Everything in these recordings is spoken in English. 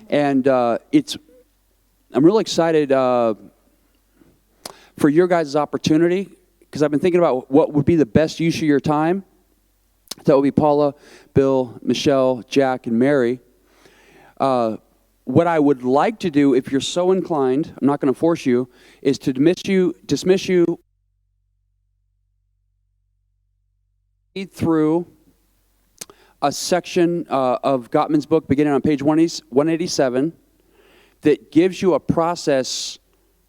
And I'm really excited for your guys' opportunity, because I've been thinking about what would be the best use of your time. That would be Paula, Bill, Michelle, Jack, and Mary. What I would like to do, if you're so inclined, I'm not going to force you, is to dismiss you through a section of Gottman's book beginning on page 187 that gives you a process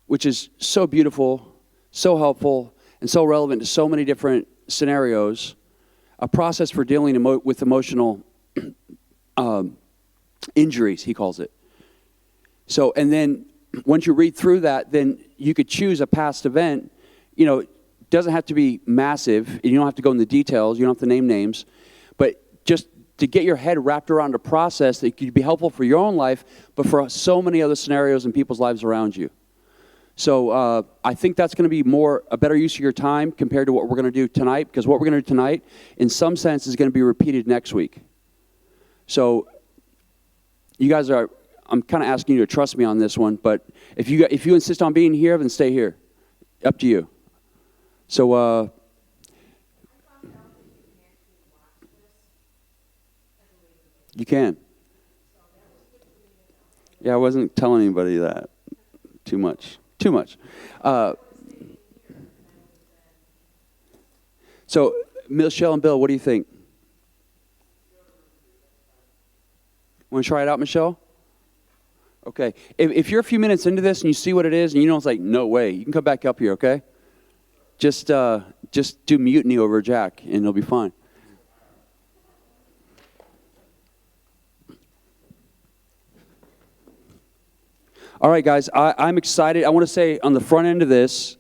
which is so beautiful, so helpful, and so relevant to so many different scenarios, a process for dealing with emotional injuries, he calls it. So, and then once you read through that, then you could choose a past event. You know, it doesn't have to be massive, and you don't have to go into the details, you don't have to name names, but just to get your head wrapped around a process that could be helpful for your own life, but for so many other scenarios in people's lives around you. So I think that's going to be a better use of your time compared to what we're going to do tonight, because what we're going to do tonight, in some sense, is going to be repeated next week. So you guys I'm kind of asking you to trust me on this one, but if you insist on being here, then stay here. Up to you. So you can. Yeah, I wasn't telling anybody that too much. So, Michelle and Bill, what do you think? Want to try it out, Michelle? Okay. If you're a few minutes into this and you see what it is and you know it's like, no way, you can come back up here, okay? Just do mutiny over Jack and it'll be fine. All right, guys, I'm excited. I want to say on the front end of this,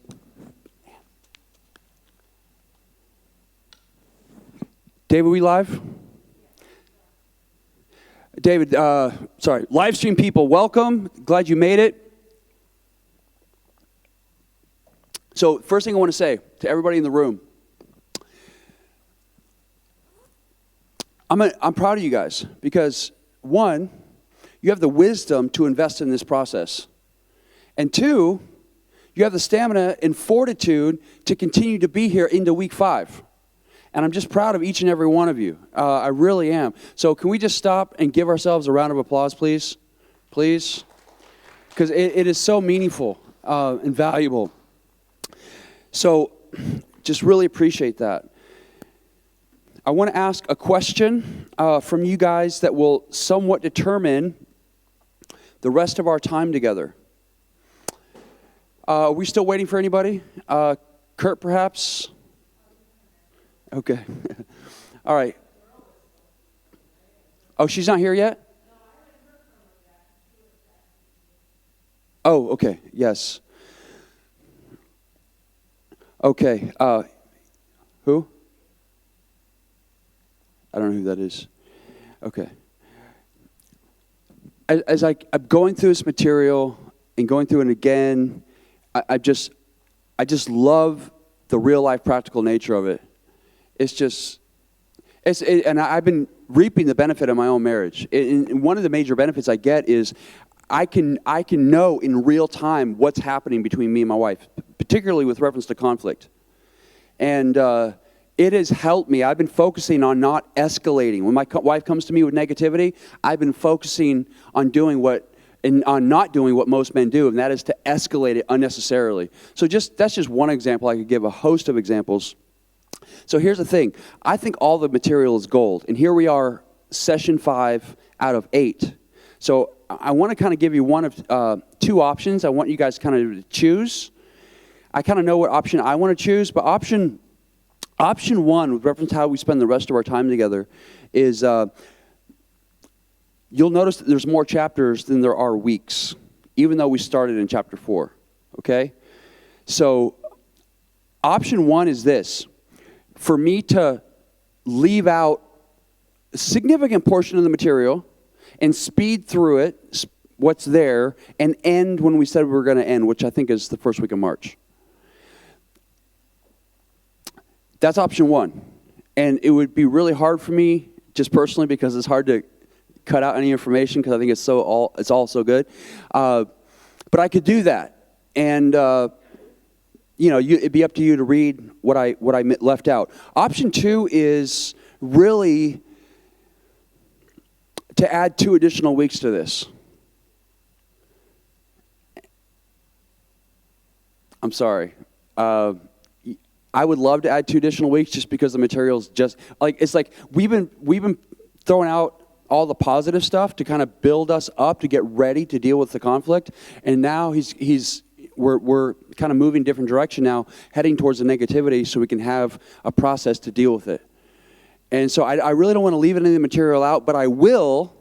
David, we live? David, live stream people, welcome. Glad you made it. So first thing I want to say to everybody in the room, I'm proud of you guys because, one, you have the wisdom to invest in this process. And two, you have the stamina and fortitude to continue to be here into week 5. And I'm just proud of each and every one of you. I really am. So can we just stop and give ourselves a round of applause, please? Please? Because it is so meaningful and valuable. So just really appreciate that. I want to ask a question from you guys that will somewhat determine the rest of our time together. Are we still waiting for anybody? Kurt, perhaps? Okay. All right. Oh, she's not here yet? Oh, okay. Yes. Okay. Who? I don't know who that is. Okay. As I'm going through this material and going through it again, I just love the real life practical nature of it. And I've been reaping the benefit of my own marriage. And one of the major benefits I get is I can know in real time what's happening between me and my wife, particularly with reference to conflict. And it has helped me. I've been focusing on not escalating. When my wife comes to me with negativity, I've been focusing on on not doing what most men do, and that is to escalate it unnecessarily. So that's just one example. I could give a host of examples. So here's the thing. I think all the material is gold, and here we are, session 5 out of 8. So I want to kind of give you one of 2 options. I want you guys kind of choose. I kind of know what option I want to choose, but option 1, with reference to how we spend the rest of our time together, is you'll notice that there's more chapters than there are weeks, even though we started in chapter 4, okay? So option 1 is this: for me to leave out a significant portion of the material and speed through it, what's there, and end when we said we were going to end, which I think is the first week of March. That's option 1. And it would be really hard for me, just personally, because it's hard to cut out any information because I think it's all so good. But I could do that, and it'd be up to you to read what I left out. Option 2 is really to add 2 additional weeks to this. I'm sorry. I would love to add 2 additional weeks just because the material's just like, it's like we've been throwing out all the positive stuff to kind of build us up to get ready to deal with the conflict, and now we're kind of moving different direction now, heading towards the negativity so we can have a process to deal with it. And so I really don't want to leave any of the material out, but I will,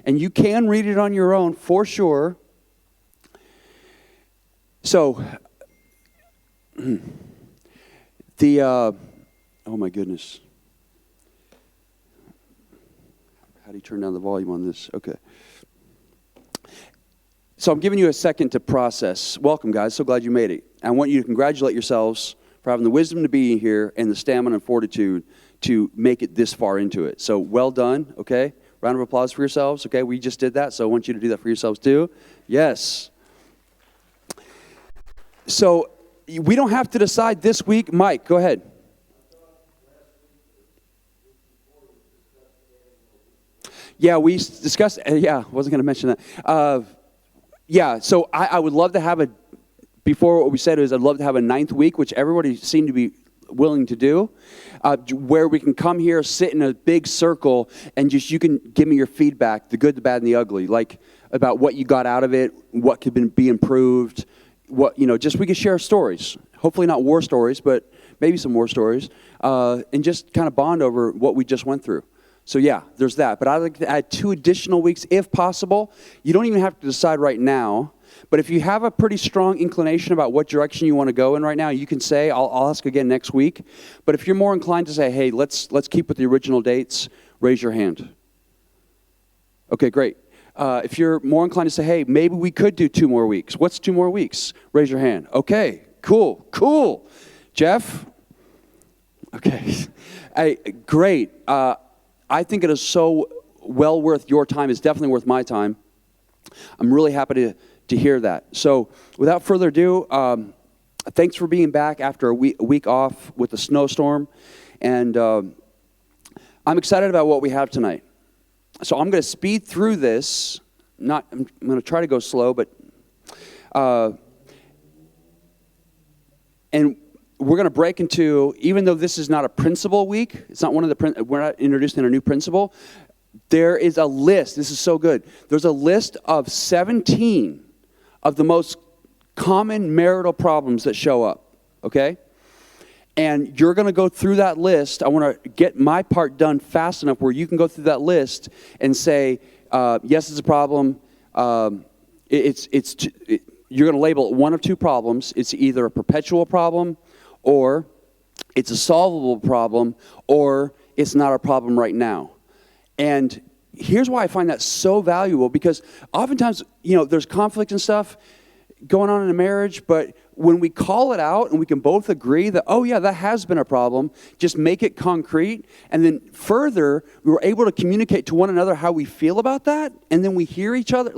and you can read it on your own for sure. So, oh my goodness. How do you turn down the volume on this? Okay. So I'm giving you a second to process. Welcome, guys. So glad you made it. I want you to congratulate yourselves for having the wisdom to be here and the stamina and fortitude to make it this far into it. So well done, okay? Round of applause for yourselves, okay? We just did that, so I want you to do that for yourselves too. Yes. So we don't have to decide this week. Mike, go ahead. Yeah, we discussed, I wasn't going to mention that. So I would love to have before what we said is I'd love to have a 9th week, which everybody seemed to be willing to do, where we can come here, sit in a big circle, and just you can give me your feedback, the good, the bad, and the ugly, like about what you got out of it, what could be improved, just we could share stories. Hopefully not war stories, but maybe some war stories, and just kind of bond over what we just went through. So yeah, there's that. But I'd like to add 2 additional weeks if possible. You don't even have to decide right now. But if you have a pretty strong inclination about what direction you want to go in right now, you can say, I'll ask again next week. But if you're more inclined to say, hey, let's keep with the original dates, raise your hand. Okay, great. If you're more inclined to say, hey, maybe we could do 2 more weeks. What's 2 more weeks? Raise your hand. Okay, cool. Jeff? Okay. Hey, great. I think it is so well worth your time. It's definitely worth my time. I'm really happy to hear that. So without further ado, thanks for being back after a week off with the snowstorm. And I'm excited about what we have tonight. So I'm going to speed through this. I'm going to try to go slow, but and we're going to break into, even though this is not a principle week, it's not we're not introducing a new principle, there is a list. This is so good. There's a list of 17 of the most common marital problems that show up, okay? And you're going to go through that list. I want to get my part done fast enough where you can go through that list and say, yes, it's a problem. You're going to label it one of 2 problems. It's either a perpetual problem, or it's a solvable problem, or it's not a problem right now. And here's why I find that so valuable, because oftentimes, there's conflict and stuff going on in a marriage, but when we call it out and we can both agree that, oh yeah, that has been a problem, just make it concrete, and then further, we were able to communicate to one another how we feel about that, and then we hear each other.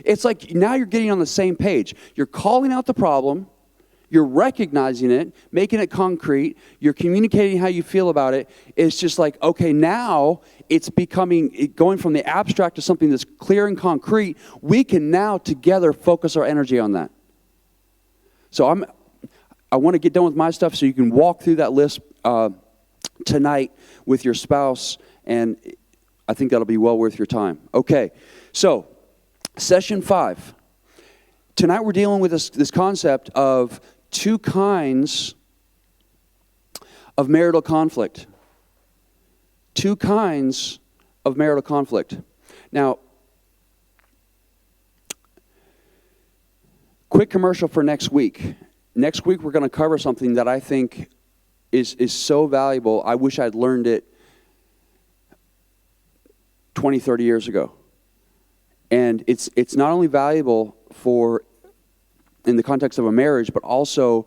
It's like now you're getting on the same page. You're calling out the problem, you're recognizing it, making it concrete, you're communicating how you feel about it. It's just like, okay, now it's going from the abstract to something that's clear and concrete. We can now together focus our energy on that. So I want to get done with my stuff so you can walk through that list tonight with your spouse, and I think that'll be well worth your time. Okay, so session 5. Tonight we're dealing with this concept of 2 kinds of marital conflict. 2 kinds of marital conflict. Now, quick commercial for next week. Next week we're going to cover something that I think is so valuable. I wish I'd learned it 20, 30 years ago. And it's not only valuable in the context of a marriage, but also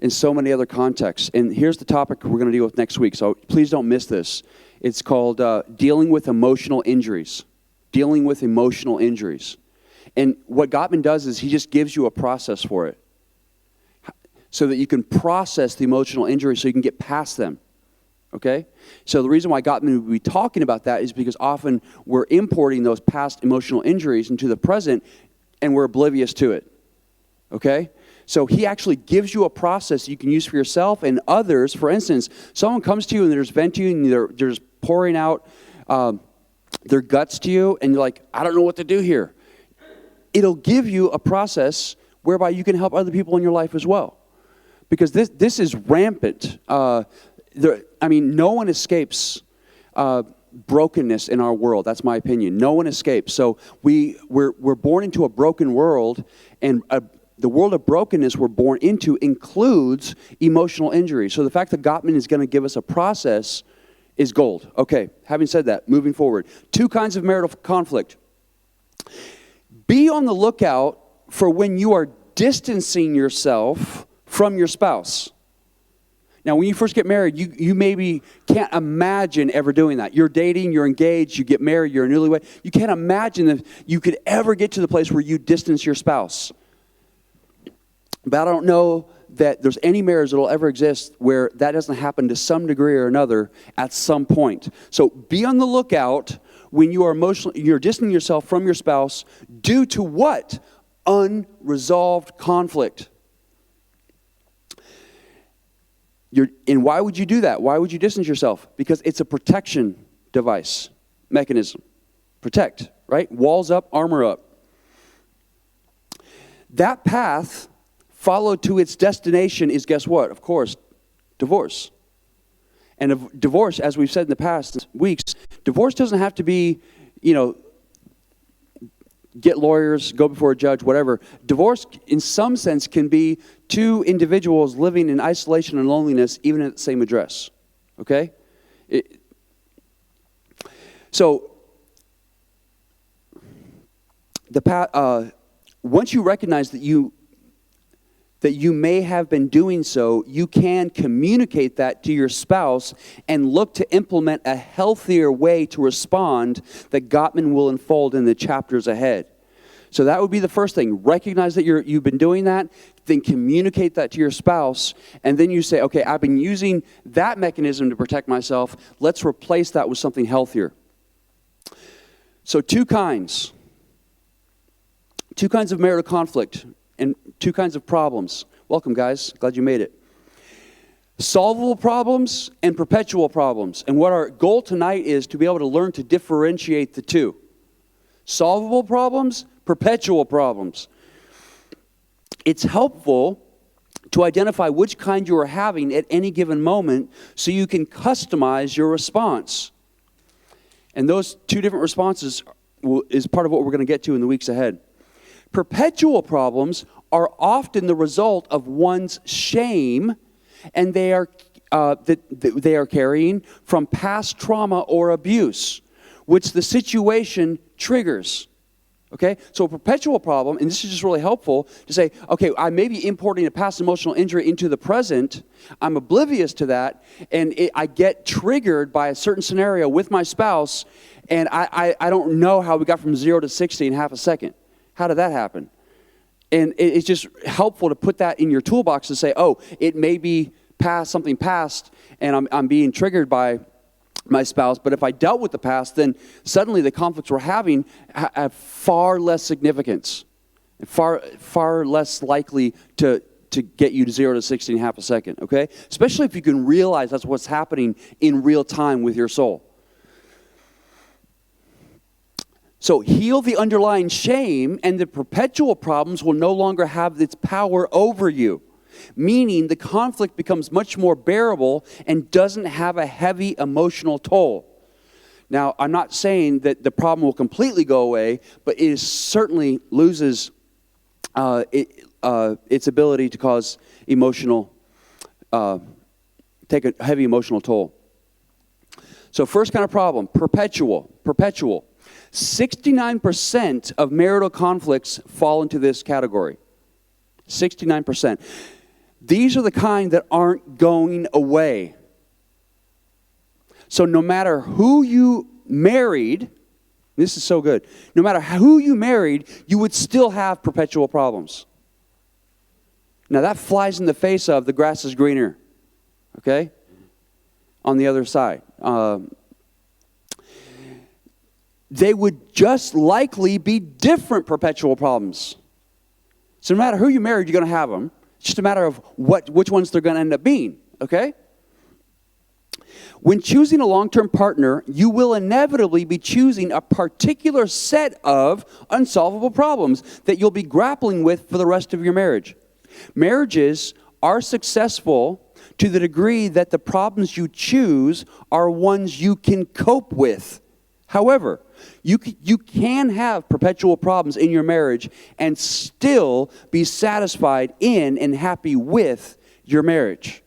in so many other contexts. And here's the topic we're going to deal with next week, so please don't miss this. It's called dealing with emotional injuries. dealing with emotional injuries. And what Gottman does is he just gives you a process for it so that you can process the emotional injuries so you can get past them. Okay? So the reason why Gottman would be talking about that is because often we're importing those past emotional injuries into the present and we're oblivious to it. Okay? So he actually gives you a process you can use for yourself and others. For instance, someone comes to you and they're just venting you and they're just pouring out their guts to you and you're like, I don't know what to do here. It'll give you a process whereby you can help other people in your life as well. Because this is rampant. No one escapes brokenness in our world. That's my opinion. No one escapes. So we're born into a broken world, and the world of brokenness we're born into includes emotional injury. So the fact that Gottman is going to give us a process is gold. Okay, having said that, moving forward. 2 kinds of marital conflict. Be on the lookout for when you are distancing yourself from your spouse. Now, when you first get married, you maybe can't imagine ever doing that. You're dating, you're engaged, you get married, you're a newlywed. You can't imagine that you could ever get to the place where you distance your spouse. But I don't know that there's any marriage that will ever exist where that doesn't happen to some degree or another at some point. So be on the lookout when you are you're distancing yourself from your spouse due to what? Unresolved conflict. And why would you do that? Why would you distance yourself? Because it's a protection device, mechanism. Protect, right? Walls up, armor up. That path followed to its destination is, guess what? Of course, divorce. And divorce, as we've said in the past weeks, divorce doesn't have to be, get lawyers, go before a judge, whatever. Divorce, in some sense, can be 2 individuals living in isolation and loneliness, even at the same address. Okay? Once you recognize that you may have been doing so, you can communicate that to your spouse and look to implement a healthier way to respond that Gottman will unfold in the chapters ahead. So that would be the first thing. Recognize that you've been doing that, then communicate that to your spouse, and then you say, okay, I've been using that mechanism to protect myself. Let's replace that with something healthier. So 2 kinds. 2 kinds of marital conflict. And 2 kinds of problems. Welcome, guys. Glad you made it. Solvable problems and perpetual problems. And what our goal tonight is to be able to learn to differentiate the 2. Solvable problems, perpetual problems. It's helpful to identify which kind you are having at any given moment so you can customize your response. And those 2 different responses is part of what we're going to get to in the weeks ahead. Perpetual problems are often the result of one's shame, and they are carrying from past trauma or abuse, which the situation triggers. Okay? So a perpetual problem, and this is just really helpful to say, okay, I may be importing a past emotional injury into the present. I'm oblivious to that, and I get triggered by a certain scenario with my spouse, and I don't know how we got from 0 to 60 in half a second. How did that happen? And it's just helpful to put that in your toolbox to say, oh, it may be something past, and I'm being triggered by my spouse. But if I dealt with the past, then suddenly the conflicts we're having have far less significance, far less likely to get you to 0 to 60 in half a second. Okay, especially if you can realize that's what's happening in real time with your soul. So heal the underlying shame, and the perpetual problems will no longer have its power over you, meaning the conflict becomes much more bearable and doesn't have a heavy emotional toll. Now, I'm not saying that the problem will completely go away, but it certainly loses its ability to cause take a heavy emotional toll. So first kind of problem, perpetual. 69% of marital conflicts fall into this category. 69%. These are the kind that aren't going away. So no matter who you married, This is so good. No matter who you married, you would still have perpetual problems. Now that flies in the face of the grass is greener, okay? On the other side. They would just likely be different perpetual problems. So no matter who you married, you're going to have them. It's just a matter of which ones they're going to end up being, okay? When choosing a long-term partner, you will inevitably be choosing a particular set of unsolvable problems that you'll be grappling with for the rest of your marriage. Marriages are successful to the degree that the problems you choose are ones you can cope with. However, you can have perpetual problems in your marriage and still be satisfied in and happy with your marriage.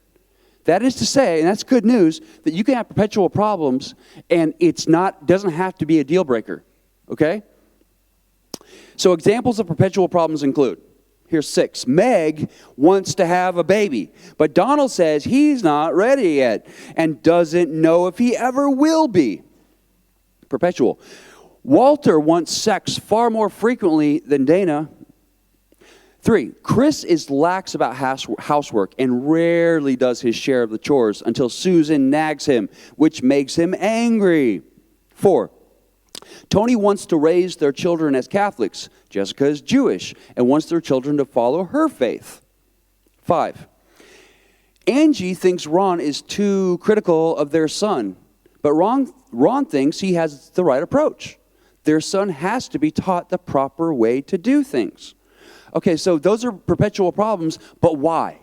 That is to say, and that's good news, that you can have perpetual problems and doesn't have to be a deal breaker, okay? So examples of perpetual problems include, here's 6. Meg wants to have a baby, but Donald says he's not ready yet and doesn't know if he ever will be. Perpetual. Walter wants sex far more frequently than Dana. 3, Chris is lax about housework and rarely does his share of the chores until Susan nags him, which makes him angry. 4, Tony wants to raise their children as Catholics. Jessica is Jewish and wants their children to follow her faith. 5, Angie thinks Ron is too critical of their son, but Ron thinks he has the right approach. Their son has to be taught the proper way to do things. Okay, so those are perpetual problems, but why?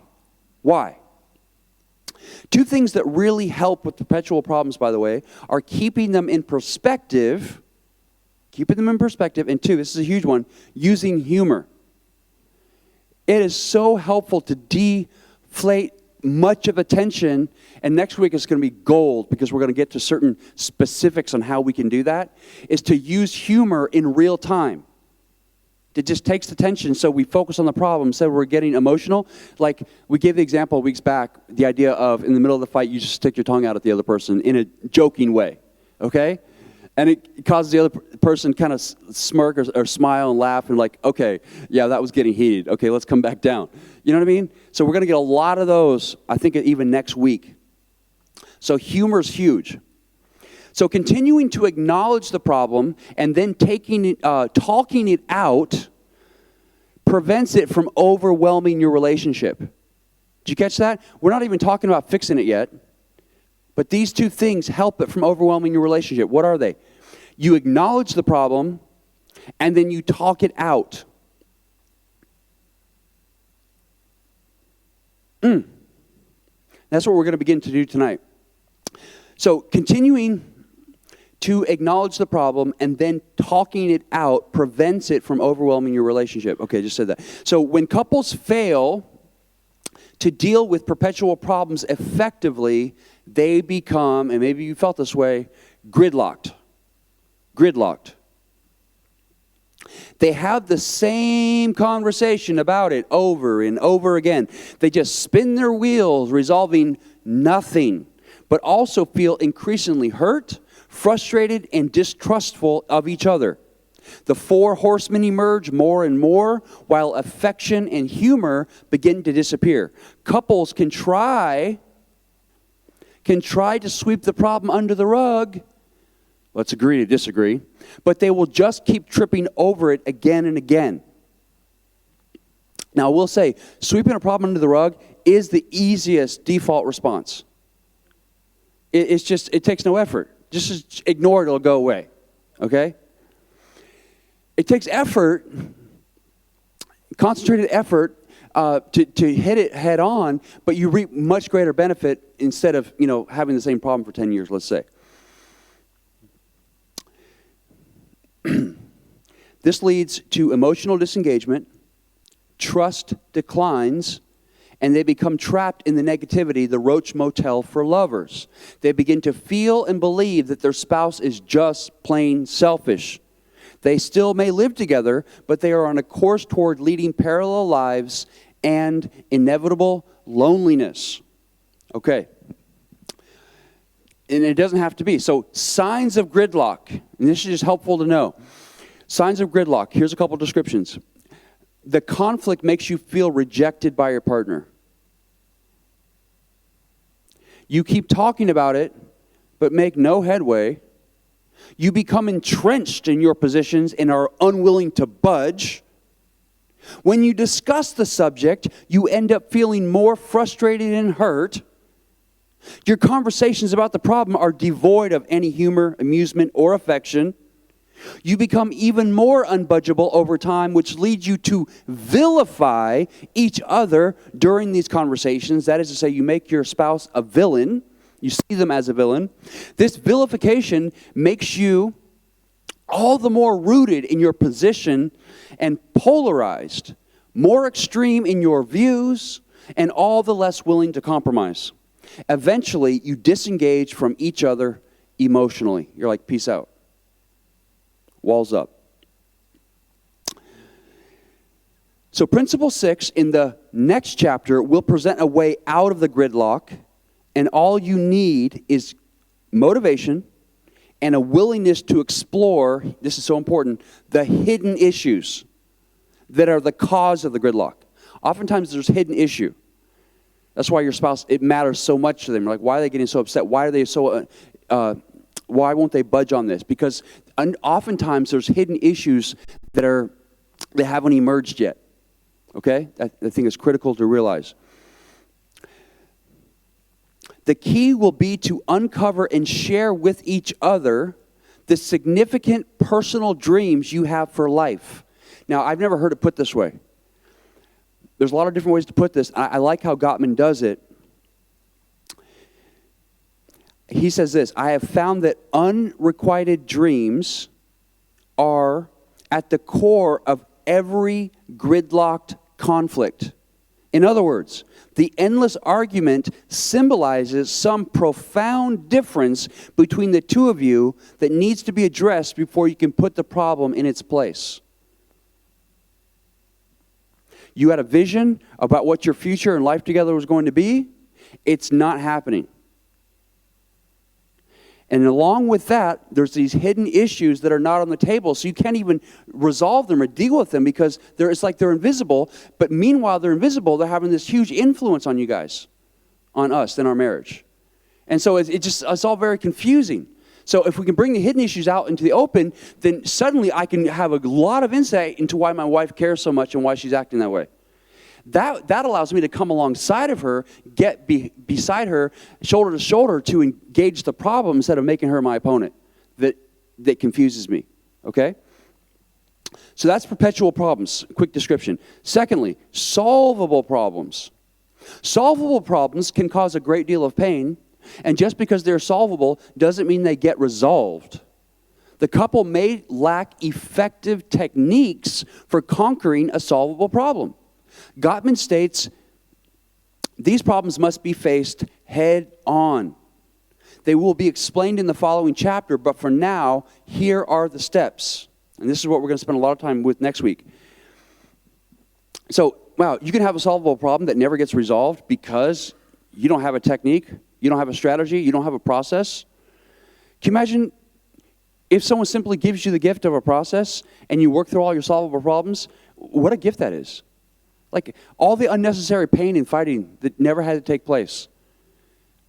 Why? 2 things that really help with perpetual problems, by the way, are keeping them in perspective. And 2, this is a huge one, using humor. It is so helpful to deflate much of the tension, and next week is going to be gold because we're going to get to certain specifics on how we can do that, is to use humor in real time. It just takes the tension so we focus on the problem instead of we're getting emotional. Like we gave the example weeks back, the idea of in the middle of the fight, you just stick your tongue out at the other person in a joking way, okay? And it causes the other person kind of smirk or smile and laugh and like, okay, yeah, that was getting heated. Okay, let's come back down. You know what I mean? So we're going to get a lot of those, I think, even next week. So humor's huge. So continuing to acknowledge the problem and then talking it out prevents it from overwhelming your relationship. Did you catch that? We're not even talking about fixing it yet. But these 2 things help it from overwhelming your relationship. What are they? You acknowledge the problem, and then you talk it out. That's what we're going to begin to do tonight. So continuing to acknowledge the problem and then talking it out prevents it from overwhelming your relationship. Okay, I just said that. So when couples fail to deal with perpetual problems effectively, they become, and maybe you felt this way, gridlocked. Gridlocked. They have the same conversation about it over and over again. They just spin their wheels, resolving nothing, but also feel increasingly hurt, frustrated, and distrustful of each other. The 4 horsemen emerge more and more, while affection and humor begin to disappear. Couples can try to sweep the problem under the rug. Let's agree to disagree. But they will just keep tripping over it again and again. Now, I will say, sweeping a problem under the rug is the easiest default response. It takes no effort. Just ignore it, it'll go away. Okay? It takes effort, concentrated effort, to hit it head on, but you reap much greater benefit instead of, having the same problem for 10 years, let's say. This leads to emotional disengagement, trust declines, and they become trapped in the negativity, the Roach Motel for lovers. They begin to feel and believe that their spouse is just plain selfish. They still may live together, but they are on a course toward leading parallel lives and inevitable loneliness. Okay. And it doesn't have to be. So signs of gridlock, and this is just helpful to know. Signs of gridlock, here's a couple descriptions. The conflict makes you feel rejected by your partner. You keep talking about it, but make no headway. You become entrenched in your positions and are unwilling to budge. When you discuss the subject, you end up feeling more frustrated and hurt. Your conversations about the problem are devoid of any humor, amusement, or affection. You become even more unbudgeable over time, which leads you to vilify each other during these conversations. That is to say, you make your spouse a villain. You see them as a villain. This vilification makes you all the more rooted in your position and polarized, more extreme in your views, and all the less willing to compromise. Eventually, you disengage from each other emotionally. You're like, peace out. Walls up. So principle 6 in the next chapter will present a way out of the gridlock, and all you need is motivation and a willingness to explore, this is so important, the hidden issues that are the cause of the gridlock. Oftentimes there's hidden issue. That's why your spouse, it matters so much to them. Like, why are they getting so upset? Why are they so, why won't they budge on this? Because oftentimes there's hidden issues that haven't emerged yet. Okay? I think it's critical to realize. The key will be to uncover and share with each other the significant personal dreams you have for life. Now, I've never heard it put this way. There's a lot of different ways to put this. I like how Gottman does it. He says this: I have found that unrequited dreams are at the core of every gridlocked conflict. In other words, the endless argument symbolizes some profound difference between the two of you that needs to be addressed before you can put the problem in its place. You had a vision about what your future and life together was going to be. It's not happening. And along with that, there's these hidden issues that are not on the table, so you can't even resolve them or deal with them because it's like they're invisible. But meanwhile, they're invisible. They're having this huge influence on you guys, on us, in our marriage. And so it's all very confusing. So if we can bring the hidden issues out into the open, then suddenly I can have a lot of insight into why my wife cares so much and why she's acting that way. That allows me to come alongside of her, get beside her, shoulder to shoulder, to engage the problem instead of making her my opponent. That confuses me. Okay? So that's perpetual problems. Quick description. Secondly, solvable problems. Solvable problems can cause a great deal of pain, and just because they're solvable doesn't mean they get resolved. The couple may lack effective techniques for conquering a solvable problem. Gottman states, these problems must be faced head on. They will be explained in the following chapter, but for now, here are the steps. And this is what we're going to spend a lot of time with next week. So, wow, you can have a solvable problem that never gets resolved because you don't have a technique, you don't have a strategy, you don't have a process. Can you imagine if someone simply gives you the gift of a process and you work through all your solvable problems? What a gift that is. Like all the unnecessary pain and fighting that never had to take place.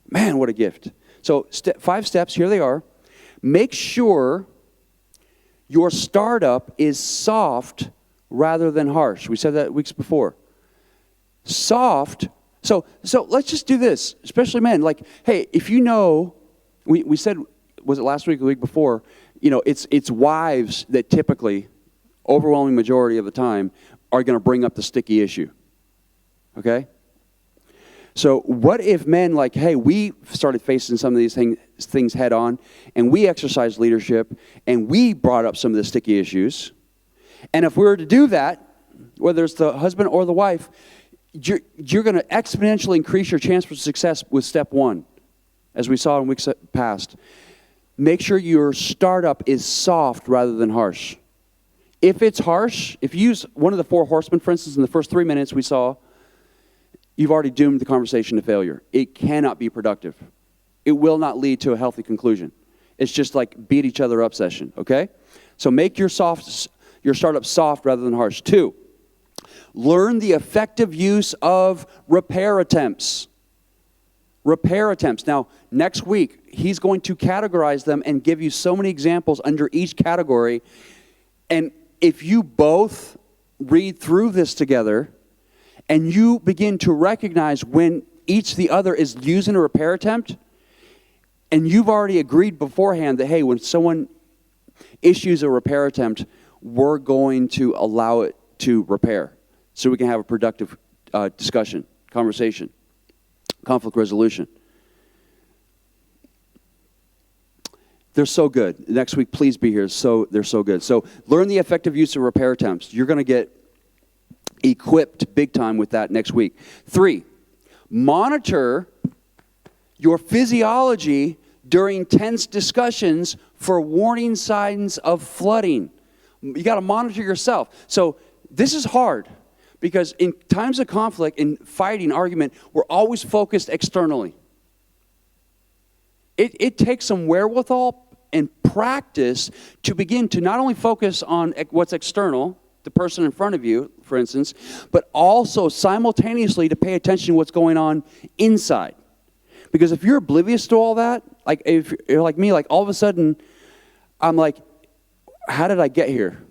Man, what a gift. So 5 steps, here they are. Make sure your startup is soft rather than harsh. We said that weeks before. Soft. So let's just do this, especially men. Like, hey, if you know, we said, was it last week or the week before, it's wives that typically, overwhelming majority of the time, are going to bring up the sticky issue. Okay? So what if men like, hey, we started facing some of these things head on, and we exercised leadership, and we brought up some of the sticky issues. And if we were to do that, whether it's the husband or the wife, you're going to exponentially increase your chance for success with step 1, as we saw in weeks past. Make sure your startup is soft rather than harsh. If it's harsh, if you use one of the 4 horsemen, for instance, in the first 3 minutes we saw, you've already doomed the conversation to failure. It cannot be productive. It will not lead to a healthy conclusion. It's just like beat each other up session, okay? So make your startup soft rather than harsh. 2, learn the effective use of repair attempts. Repair attempts. Now, next week, he's going to categorize them and give you so many examples under each category. And if you both read through this together and you begin to recognize when the other is using a repair attempt, and you've already agreed beforehand that, hey, when someone issues a repair attempt, we're going to allow it to repair so we can have a productive discussion, conversation, conflict resolution. They're so good. Next week, please be here. They're so good. So learn the effective use of repair attempts. You're going to get equipped big time with that next week. 3, monitor your physiology during tense discussions for warning signs of flooding. You got to monitor yourself. So this is hard because in times of conflict, in fighting, argument, we're always focused externally. It takes some wherewithal and practice to begin to not only focus on what's external, the person in front of you, for instance, but also simultaneously to pay attention to what's going on inside. Because if you're oblivious to all that, like if you're like me, like all of a sudden, I'm like, how did I get here?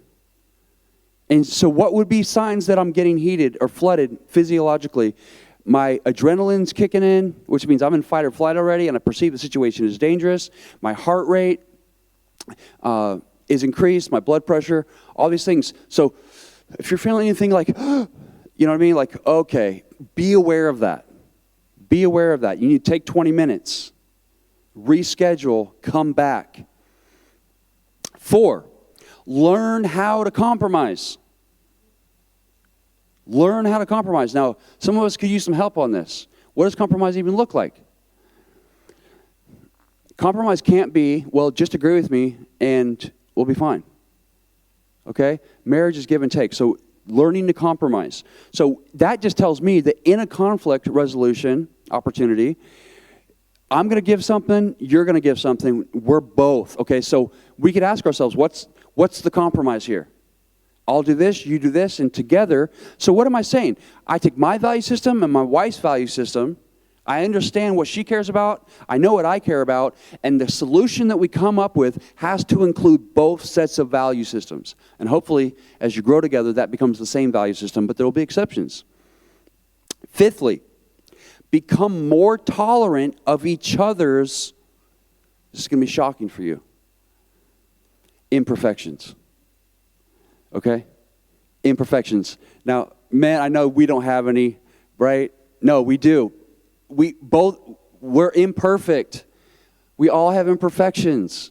And so what would be signs that I'm getting heated or flooded physiologically? My adrenaline's kicking in, which means I'm in fight or flight already, and I perceive the situation as dangerous. My heart rate is increased, my blood pressure, all these things. So if you're feeling anything like, you know what I mean? Like, okay, be aware of that. Be aware of that. You need to take 20 minutes, reschedule, come back. 4, learn how to compromise. Learn how to compromise. Now, some of us could use some help on this. What does compromise even look like? Compromise can't be, well, just agree with me and we'll be fine. Okay? Marriage is give and take. So learning to compromise. So that just tells me that in a conflict resolution opportunity, I'm going to give something, you're going to give something, we're both. Okay, so we could ask ourselves, what's the compromise here? I'll do this, you do this, and together. So what am I saying? I take my value system and my wife's value system. I understand what she cares about. I know what I care about. And the solution that we come up with has to include both sets of value systems. And hopefully, as you grow together, that becomes the same value system, but there will be exceptions. 5thly, become more tolerant of each other's, this is going to be shocking for you, imperfections. Okay? Imperfections. Now, man, I know we don't have any, right? No, we do. We're imperfect. We all have imperfections.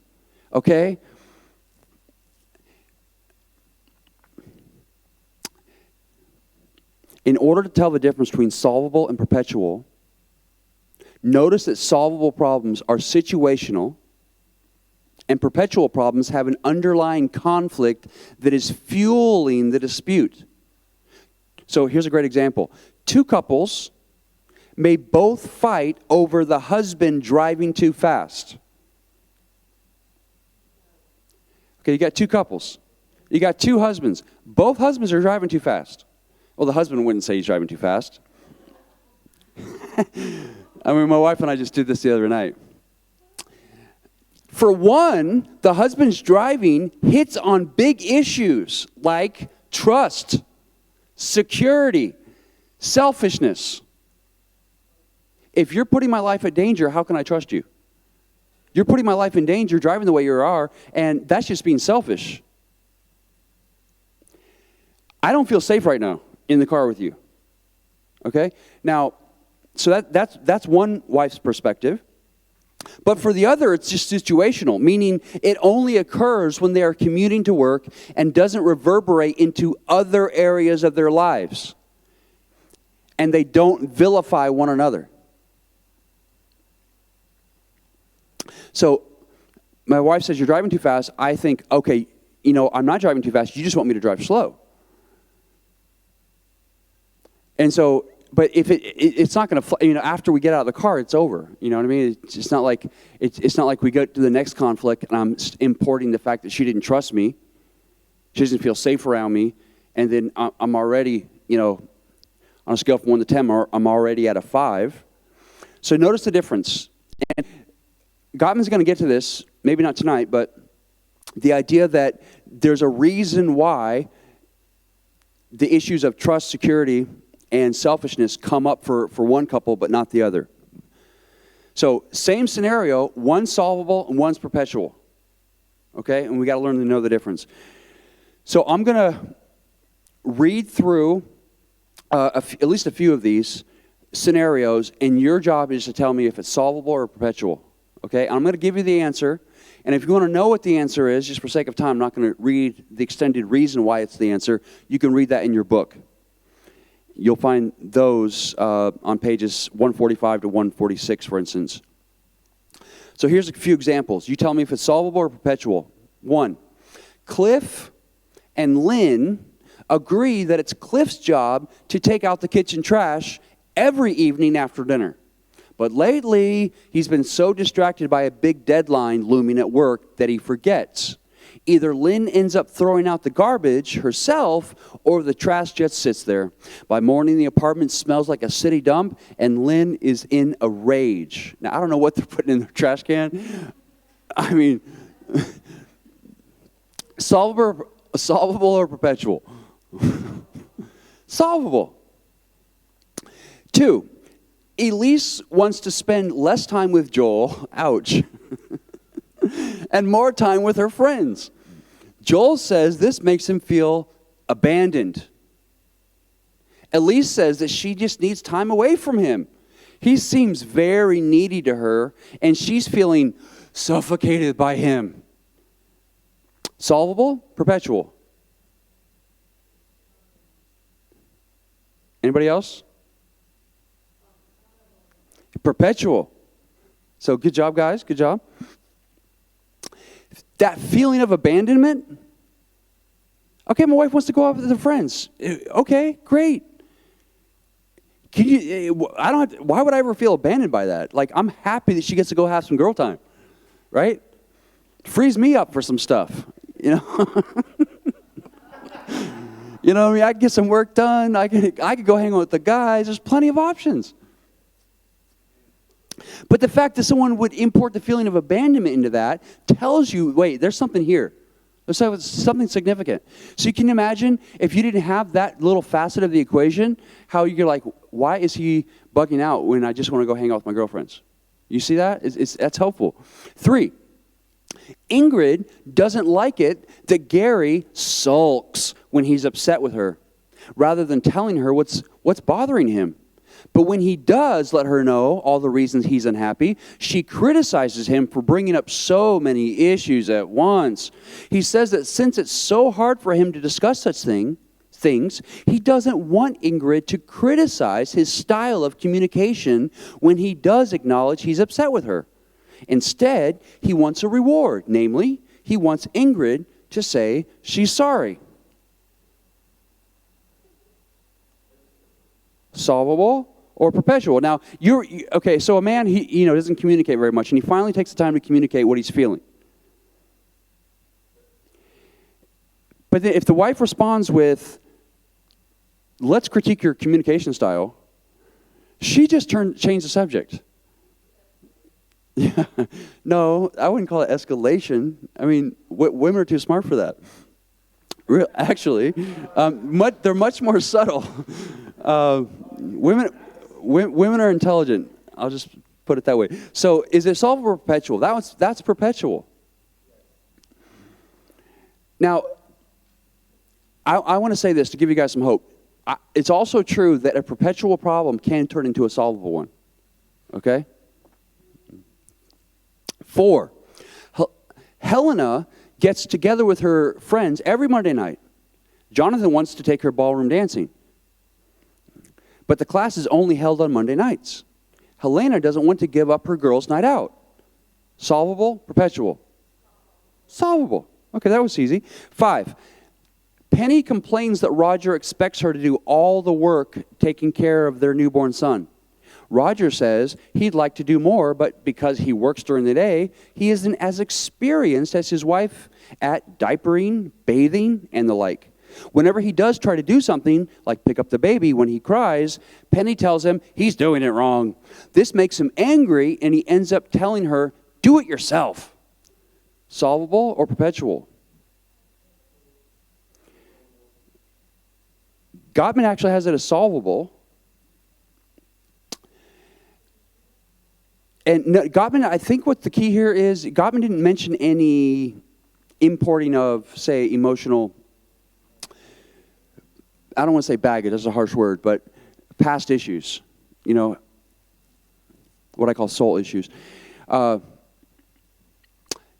Okay? In order to tell the difference between solvable and perpetual, notice that solvable problems are situational and perpetual problems have an underlying conflict that is fueling the dispute. So here's a great example. 2 couples may both fight over the husband driving too fast. Okay, you got 2 couples. You got 2 husbands. Both husbands are driving too fast. Well, the husband wouldn't say he's driving too fast. I mean, my wife and I just did this the other night. For one, the husband's driving hits on big issues like trust, security, selfishness. If you're putting my life at danger, how can I trust you? You're putting my life in danger, driving the way you are, and that's just being selfish. I don't feel safe right now in the car with you. Okay? Now, so that's one wife's perspective. But for the other, it's just situational, meaning it only occurs when they are commuting to work and doesn't reverberate into other areas of their lives. And they don't vilify one another. So my wife says, you're driving too fast. I think, okay, I'm not driving too fast. You just want me to drive slow. And so but if it's not going to, after we get out of the car, it's over. You know what I mean? It's not like we go to the next conflict and I'm importing the fact that she didn't trust me, she doesn't feel safe around me, and then I'm already, on a scale from 1 to 10, I'm already at a 5. So notice the difference. And Gottman's going to get to this, maybe not tonight, but the idea that there's a reason why the issues of trust, security, and selfishness come up for one couple, but not the other. So same scenario, one's solvable and one's perpetual. Okay? And we got to learn to know the difference. So I'm going to read through at least a few of these scenarios, and your job is to tell me if it's solvable or perpetual. Okay? I'm going to give you the answer. And if you want to know what the answer is, just for sake of time, I'm not going to read the extended reason why it's the answer. You can read that in your book. You'll find those on pages 145 to 146, for instance. So here's a few examples. You tell me if it's solvable or perpetual. 1, Cliff and Lynn agree that it's Cliff's job to take out the kitchen trash every evening after dinner. But lately, he's been so distracted by a big deadline looming at work that he forgets. Either Lynn ends up throwing out the garbage herself, or the trash just sits there. By morning, the apartment smells like a city dump, and Lynn is in a rage. Now, I don't know what they're putting in their trash can. I mean, solvable or perpetual? Solvable. 2, Elise wants to spend less time with Joel, ouch, and more time with her friends. Joel says this makes him feel abandoned. Elise says that she just needs time away from him. He seems very needy to her, and she's feeling suffocated by him. Solvable, perpetual? Anybody else? Perpetual. So good job, guys. Good job. That feeling of abandonment. Okay, my wife wants to go out with her friends. Okay, great. Can you? Why would I ever feel abandoned by that? Like, I'm happy that she gets to go have some girl time, right? Frees me up for some stuff, You know what I mean? I can get some work done. I could go hang out with the guys. There's plenty of options. But the fact that someone would import the feeling of abandonment into that tells you, wait, there's something here. There's something significant. So you can imagine if you didn't have that little facet of the equation, how you're like, why is he bugging out when I just want to go hang out with my girlfriends? You see that? That's helpful. 3, Ingrid doesn't like it that Gary sulks when he's upset with her, rather than telling her what's bothering him. But when he does let her know all the reasons he's unhappy, she criticizes him for bringing up so many issues at once. He says that since it's so hard for him to discuss such things, he doesn't want Ingrid to criticize his style of communication when he does acknowledge he's upset with her. Instead, he wants a reward. Namely, he wants Ingrid to say she's sorry. Solvable or perpetual? Now, okay, so a man, he doesn't communicate very much, and he finally takes the time to communicate what he's feeling. But then if the wife responds with, let's critique your communication style, she just changed the subject. Yeah. No, I wouldn't call it escalation. I mean, women are too smart for that. Actually, they're much more subtle. Women are intelligent. I'll just put it that way. So, is it solvable or perpetual? That's perpetual. Now, I want to say this to give you guys some hope. It's also true that a perpetual problem can turn into a solvable one. Okay? 4, Helena gets together with her friends every Monday night. Jonathan wants to take her ballroom dancing. But the class is only held on Monday nights. Helena doesn't want to give up her girls' night out. Solvable, perpetual? Solvable. Okay, that was easy. 5, Penny complains that Roger expects her to do all the work taking care of their newborn son. Roger says he'd like to do more, but because he works during the day, he isn't as experienced as his wife at diapering, bathing, and the like. Whenever he does try to do something, like pick up the baby when he cries, Penny tells him he's doing it wrong. This makes him angry, and he ends up telling her, do it yourself. Solvable or perpetual? Gottman actually has it as solvable. And Gottman, I think what the key here is, Gottman didn't mention any importing of, say, emotional, I don't want to say baggage, that's a harsh word, but past issues, you know, what I call soul issues.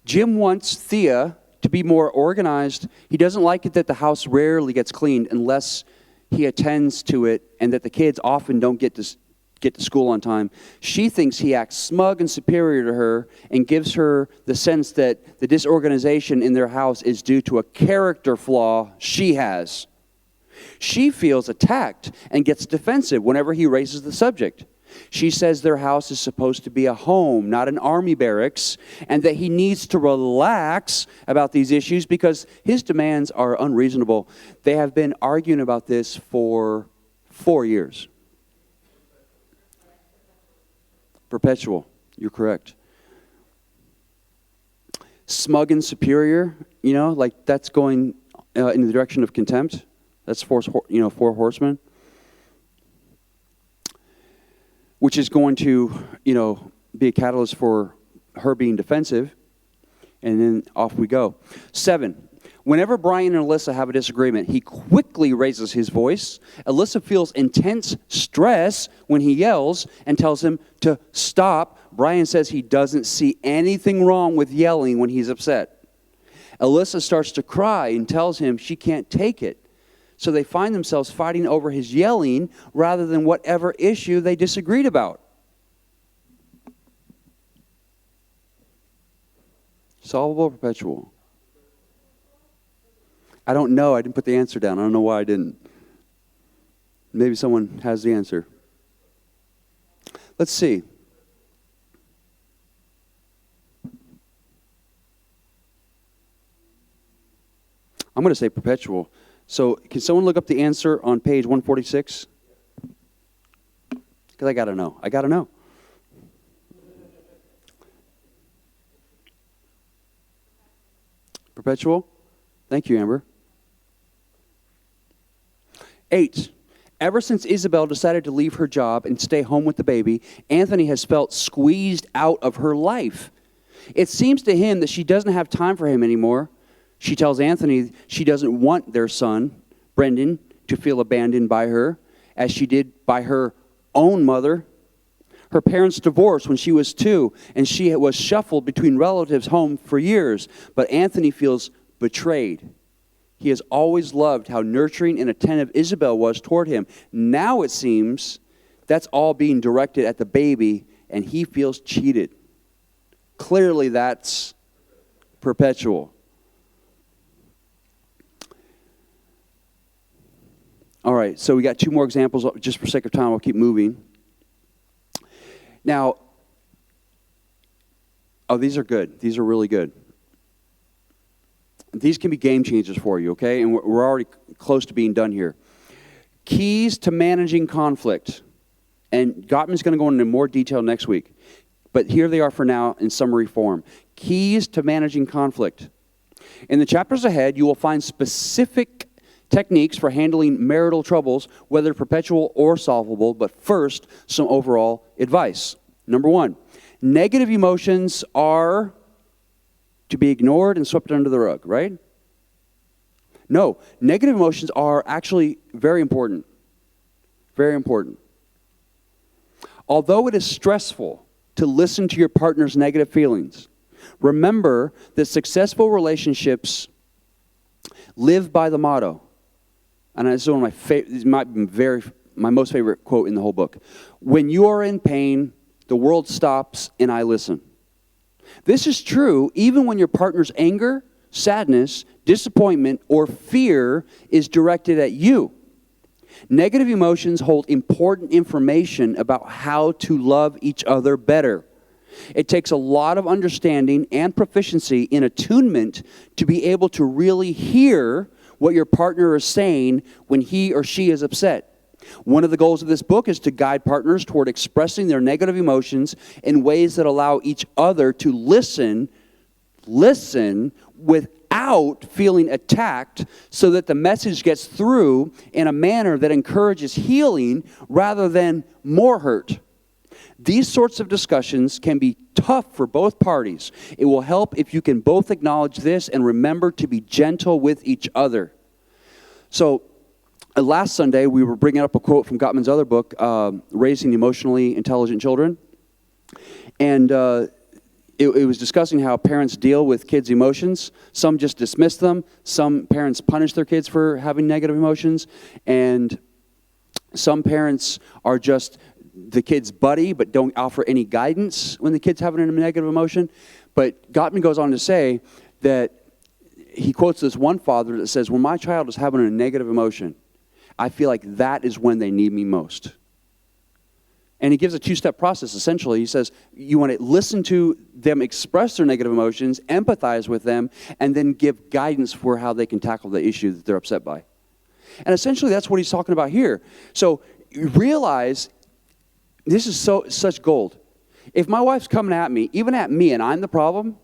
Jim wants Thea to be more organized. He doesn't like it that the house rarely gets cleaned unless he attends to it, and that the kids often don't get to school on time. She thinks he acts smug and superior to her and gives her the sense that the disorganization in their house is due to a character flaw she has. She feels attacked and gets defensive whenever he raises the subject. She says their house is supposed to be a home, not an army barracks, and that he needs to relax about these issues because his demands are unreasonable. They have been arguing about this for 4 years. Perpetual, you're correct. Smug and superior, you know, like that's going in the direction of contempt. That's four horsemen. Which is going to, you know, be a catalyst for her being defensive. And then off we go. 7, whenever Brian and Alyssa have a disagreement, he quickly raises his voice. Alyssa feels intense stress when he yells and tells him to stop. Brian says he doesn't see anything wrong with yelling when he's upset. Alyssa starts to cry and tells him she can't take it. So they find themselves fighting over his yelling rather than whatever issue they disagreed about. Solvable or perpetual? I don't know. I didn't put the answer down. I don't know why I didn't. Maybe someone has the answer. Let's see. I'm going to say perpetual. So can someone look up the answer on page 146? Because I got to know. I got to know. Perpetual? Thank you, Amber. 8, ever since Isabel decided to leave her job and stay home with the baby, Anthony has felt squeezed out of her life. It seems to him that she doesn't have time for him anymore. She tells Anthony she doesn't want their son, Brendan, to feel abandoned by her, as she did by her own mother. Her parents divorced when she was 2, and she was shuffled between relatives' home for years. But Anthony feels betrayed. He has always loved how nurturing and attentive Isabel was toward him. Now it seems that's all being directed at the baby, and he feels cheated. Clearly that's perpetual. All right, so we got 2 more examples. Just for sake of time, I'll keep moving. Now, these are good. These are really good. These can be game changers for you, okay? And we're already close to being done here. Keys to managing conflict. And Gottman's going to go into more detail next week. But here they are for now in summary form. Keys to managing conflict. In the chapters ahead, you will find specific techniques for handling marital troubles, whether perpetual or solvable, but first, some overall advice. Number 1, negative emotions are to be ignored and swept under the rug, right? No, negative emotions are actually very important. Very important. Although it is stressful to listen to your partner's negative feelings, remember that successful relationships live by the motto. And this is one of my favorite, this might be my most favorite quote in the whole book. When you are in pain, the world stops and I listen. This is true even when your partner's anger, sadness, disappointment, or fear is directed at you. Negative emotions hold important information about how to love each other better. It takes a lot of understanding and proficiency in attunement to be able to really hear what your partner is saying when he or she is upset. One of the goals of this book is to guide partners toward expressing their negative emotions in ways that allow each other to listen without feeling attacked, so that the message gets through in a manner that encourages healing rather than more hurt. These sorts of discussions can be tough for both parties. It will help if you can both acknowledge this and remember to be gentle with each other. So, last Sunday, we were bringing up a quote from Gottman's other book, Raising Emotionally Intelligent Children. And it was discussing how parents deal with kids' emotions. Some just dismiss them. Some parents punish their kids for having negative emotions. And some parents are just the kid's buddy, but don't offer any guidance when the kid's having a negative emotion. But Gottman goes on to say that he quotes this one father that says, when my child is having a negative emotion, I feel like that is when they need me most. And he gives a two-step process, essentially. He says, you want to listen to them express their negative emotions, empathize with them, and then give guidance for how they can tackle the issue that they're upset by. And essentially, that's what he's talking about here. So you realize this is such gold. If my wife's coming at me, even at me, and I'm the problem,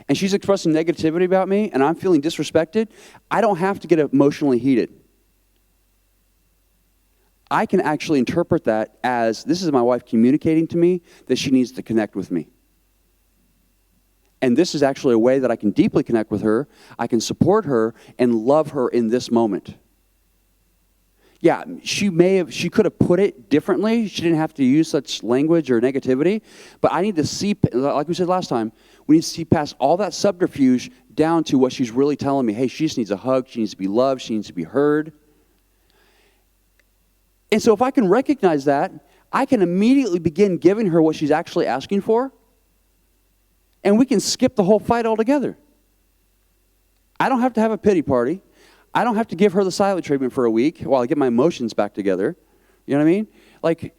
and she's expressing negativity about me, and I'm feeling disrespected, I don't have to get emotionally heated. I can actually interpret that as, this is my wife communicating to me that she needs to connect with me. And this is actually a way that I can deeply connect with her, I can support her, and love her in this moment. Yeah, she could have put it differently. She didn't have to use such language or negativity. But I need to see, like we said last time, we need to see past all that subterfuge down to what she's really telling me. Hey, she just needs a hug. She needs to be loved. She needs to be heard. And so if I can recognize that, I can immediately begin giving her what she's actually asking for. And we can skip the whole fight altogether. I don't have to have a pity party. I don't have to give her the silent treatment for a week while I get my emotions back together. You know what I mean? Like,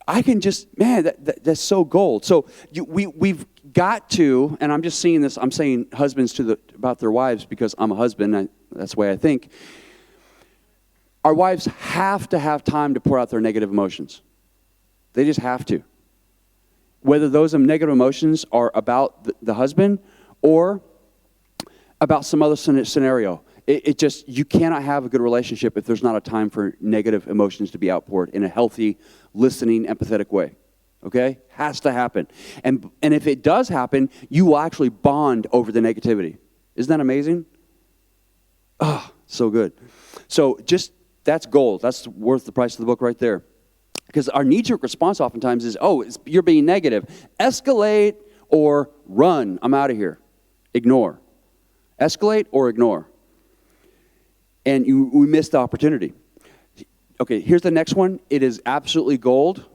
I can just, man, that's so gold. So we've got to, and I'm just seeing this, I'm saying husbands about their wives because I'm a husband, that's the way I think. Our wives have to have time to pour out their negative emotions. They just have to. Whether those negative emotions are about the husband or about some other scenario. It just, you cannot have a good relationship if there's not a time for negative emotions to be outpoured in a healthy, listening, empathetic way. Okay? Has to happen. And if it does happen, you will actually bond over the negativity. Isn't that amazing? Ah, so good. So that's gold. That's worth the price of the book right there. Because our knee-jerk response oftentimes is, you're being negative. Escalate or run. I'm out of here. Ignore. Escalate or ignore. And we missed the opportunity. Okay, here's the next one. It is absolutely gold.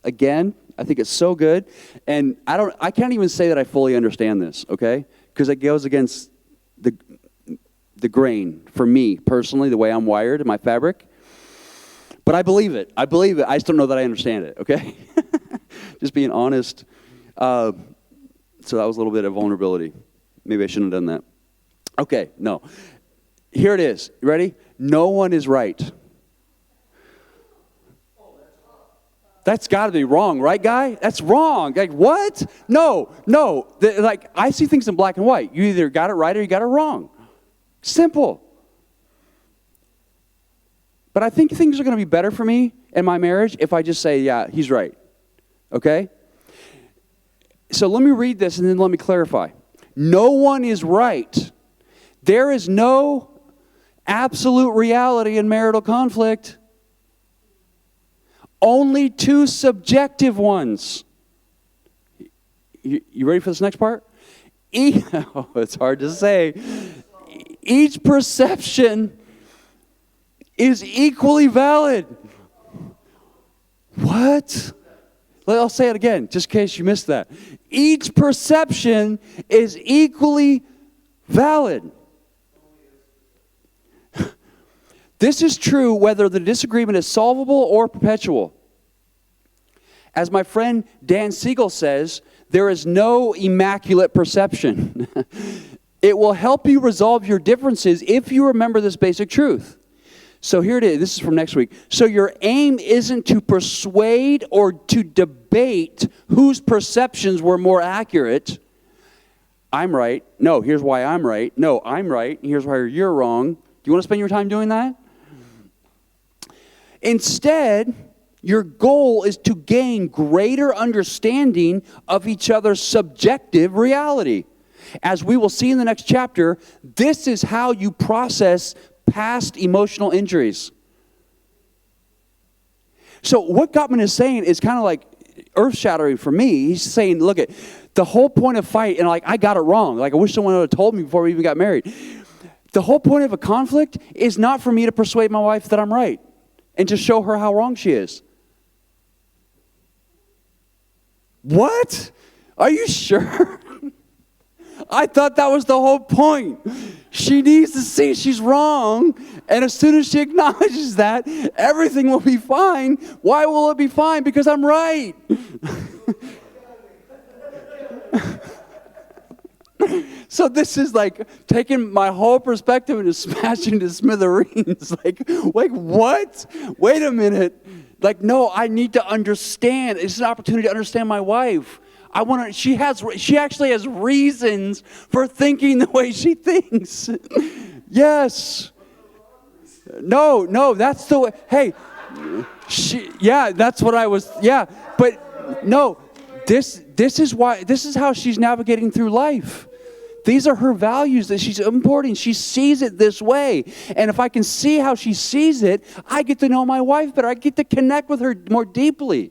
Again, I think it's so good. And I can't even say that I fully understand this, okay? Because it goes against the grain for me personally, the way I'm wired in my fabric. But I believe it. I just don't know that I understand it, okay? Just being honest. So that was a little bit of vulnerability. Maybe I shouldn't have done that. Okay, no. Here it is. You ready? No one is right. That's got to be wrong, right, guy? That's wrong. Like, what? No. Like, I see things in black and white. You either got it right or you got it wrong. Simple. But I think things are going to be better for me in my marriage if I just say, yeah, he's right. Okay? So let me read this and then let me clarify. No one is right. There is no absolute reality in marital conflict. Only two subjective ones. You ready for this next part? It's hard to say. Each perception is equally valid. What? I'll say it again, just in case you missed that. Each perception is equally valid. This is true whether the disagreement is solvable or perpetual. As my friend Dan Siegel says, there is no immaculate perception. It will help you resolve your differences if you remember this basic truth. So here it is. This is from next week. So your aim isn't to persuade or to debate whose perceptions were more accurate. I'm right. No, here's why I'm right. No, I'm right. Here's why you're wrong. Do you want to spend your time doing that? Instead, your goal is to gain greater understanding of each other's subjective reality. As we will see in the next chapter, this is how you process past emotional injuries. So what Gottman is saying is kind of like earth-shattering for me. He's saying, look, at the whole point of fight, and like I got it wrong. Like I wish someone would have told me before we even got married. The whole point of a conflict is not for me to persuade my wife that I'm right and to show her how wrong she is. What? Are you sure? I thought that was the whole point. She needs to see she's wrong, and as soon as she acknowledges that, everything will be fine. Why will it be fine? Because I'm right. So this is like taking my whole perspective and just smashing to smithereens. Like what? Wait a minute. Like, no, I need to understand. It's an opportunity to understand my wife. I want to. She actually has reasons for thinking the way she thinks. Yes. No, that's the way. Hey, that's what I was. Yeah, but no, this is why. This is how she's navigating through life. These are her values that she's importing. She sees it this way. And if I can see how she sees it, I get to know my wife better. I get to connect with her more deeply.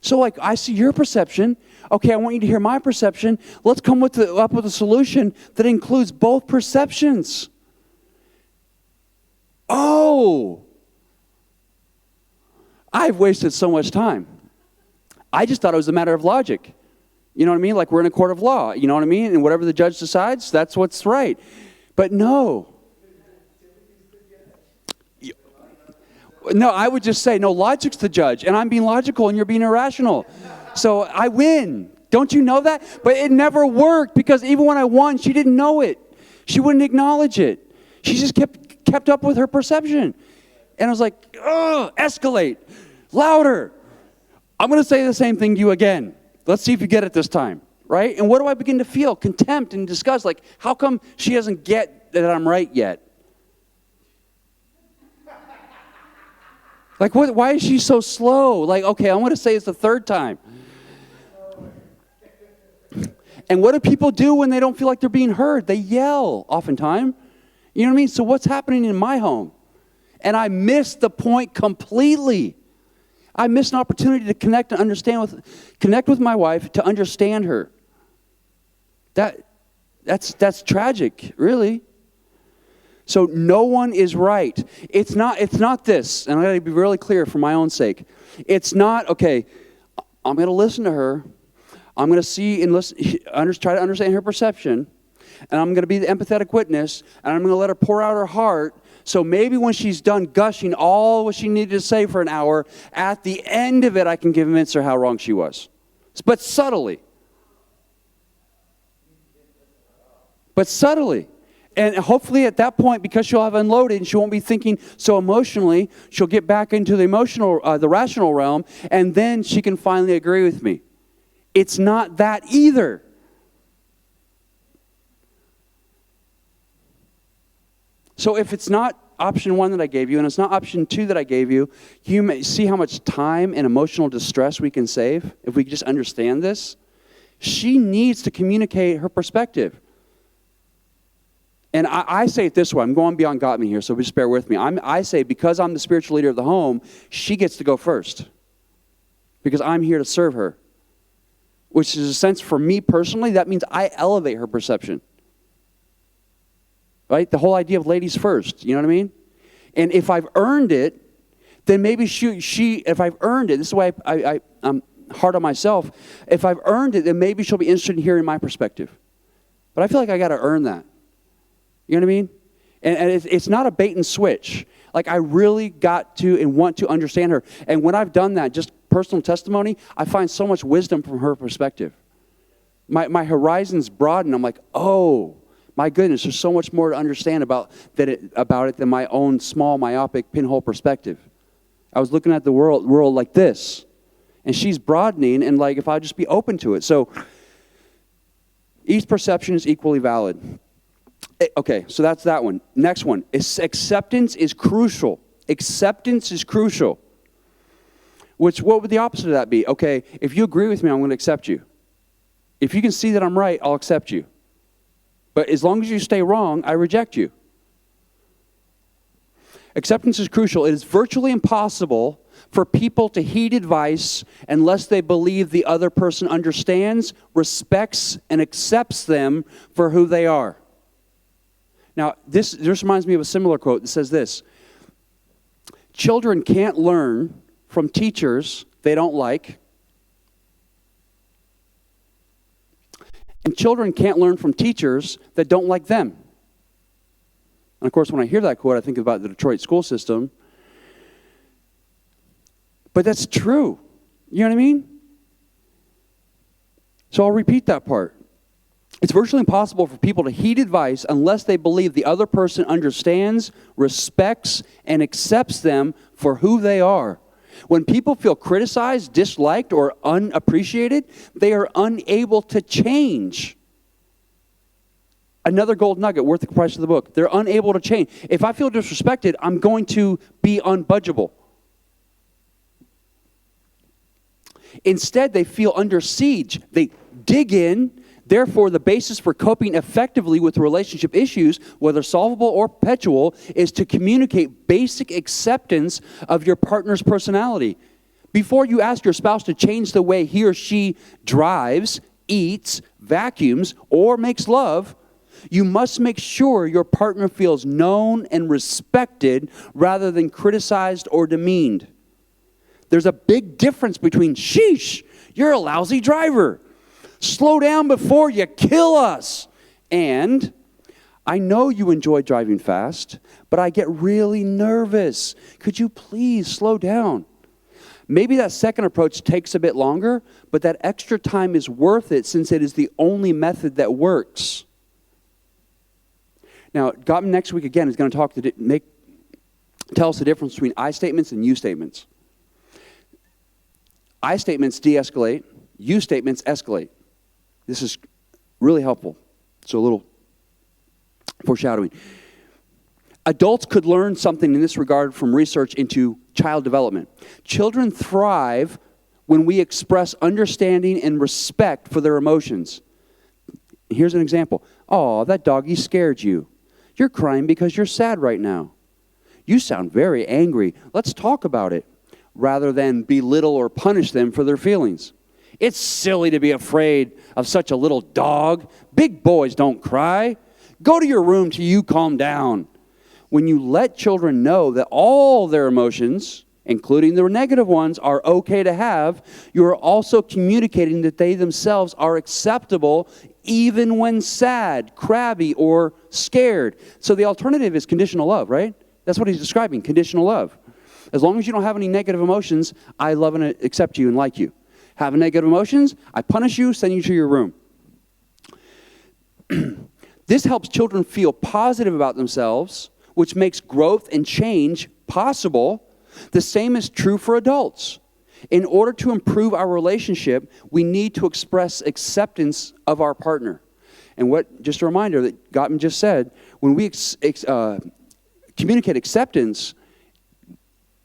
So like, I see your perception. Okay, I want you to hear my perception. Let's come up with a solution that includes both perceptions. Oh, I've wasted so much time. I just thought it was a matter of logic. You know what I mean? Like we're in a court of law. You know what I mean? And whatever the judge decides, that's what's right. But no. No, I would just say, no, logic's the judge. And I'm being logical and you're being irrational. So I win. Don't you know that? But it never worked because even when I won, she didn't know it. She wouldn't acknowledge it. She just kept up with her perception. And I was like, escalate. Louder. I'm going to say the same thing to you again. Let's see if you get it this time, right? And what do I begin to feel? Contempt and disgust. Like, how come she doesn't get that I'm right yet? Like, what? Why is she so slow? Like, okay, I'm going to say it's the third time. And what do people do when they don't feel like they're being heard? They yell, oftentimes. You know what I mean? So what's happening in my home? And I missed the point completely. I missed an opportunity to connect with my wife, to understand her. That's tragic, really. So no one is right. It's not this, and I gotta be really clear for my own sake. It's not, okay, I'm gonna listen to her, I'm gonna see and listen, try to understand her perception, and I'm gonna be the empathetic witness, and I'm gonna let her pour out her heart. So maybe when she's done gushing all what she needed to say for an hour, at the end of it, I can convince her how wrong she was. But subtly. And hopefully at that point, because she'll have unloaded and she won't be thinking so emotionally, she'll get back into the rational realm, and then she can finally agree with me. It's not that either. So if it's not option 1 that I gave you, and it's not option 2 that I gave you, you may see how much time and emotional distress we can save if we just understand this. She needs to communicate her perspective. And I say it this way. I'm going beyond got me here, so just bear with me. I say because I'm the spiritual leader of the home, she gets to go first. Because I'm here to serve her. Which is a sense for me personally, that means I elevate her perception. Right? The whole idea of ladies first. You know what I mean? And if I've earned it, then maybe if I've earned it, this is why hard on myself. If I've earned it, then maybe she'll be interested in hearing my perspective. But I feel like I got to earn that. You know what I mean? And it's not a bait and switch. Like, I really got to and want to understand her. And when I've done that, just personal testimony, I find so much wisdom from her perspective. My horizons broaden. I'm like, oh, my goodness, there's so much more to understand about it than my own small, myopic, pinhole perspective. I was looking at the world like this. And she's broadening, and like, if I just be open to it. So each perception is equally valid. Okay, so that's that one. Next one is acceptance is crucial. Acceptance is crucial. What would the opposite of that be? Okay, if you agree with me, I'm going to accept you. If you can see that I'm right, I'll accept you. But as long as you stay wrong, I reject you. Acceptance is crucial. It is virtually impossible for people to heed advice unless they believe the other person understands, respects, and accepts them for who they are. Now, this reminds me of a similar quote that says this: children can't learn from teachers they don't like, and children can't learn from teachers that don't like them. And of course, when I hear that quote, I think about the Detroit school system. But that's true. You know what I mean? So I'll repeat that part. It's virtually impossible for people to heed advice unless they believe the other person understands, respects, and accepts them for who they are. When people feel criticized, disliked, or unappreciated, they are unable to change. Another gold nugget worth the price of the book. They're unable to change. If I feel disrespected, I'm going to be unbudgeable. Instead, they feel under siege. They dig in. Therefore, the basis for coping effectively with relationship issues, whether solvable or perpetual, is to communicate basic acceptance of your partner's personality. Before you ask your spouse to change the way he or she drives, eats, vacuums, or makes love, you must make sure your partner feels known and respected rather than criticized or demeaned. There's a big difference between, sheesh, you're a lousy driver, slow down before you kill us, and, I know you enjoy driving fast, but I get really nervous. Could you please slow down? Maybe that second approach takes a bit longer, but that extra time is worth it since it is the only method that works. Now, Gottman next week again is going to tell us the difference between I statements and you statements. I statements de-escalate, you statements escalate. This is really helpful. So a little foreshadowing. Adults could learn something in this regard from research into child development. Children thrive when we express understanding and respect for their emotions. Here's an example. Oh, that doggy scared you. You're crying because you're sad right now. You sound very angry. Let's talk about it, rather than belittle or punish them for their feelings. It's silly to be afraid of such a little dog. Big boys don't cry. Go to your room till you calm down. When you let children know that all their emotions, including the negative ones, are okay to have, you are also communicating that they themselves are acceptable even when sad, crabby, or scared. So the alternative is conditional love, right? That's what he's describing, conditional love. As long as you don't have any negative emotions, I love and accept you and like you. Have negative emotions, I punish you, send you to your room. This helps children feel positive about themselves, which makes growth and change possible. The same is true for adults. In order to improve our relationship, we need to express acceptance of our partner. And just a reminder that Gottman just said, when we communicate acceptance,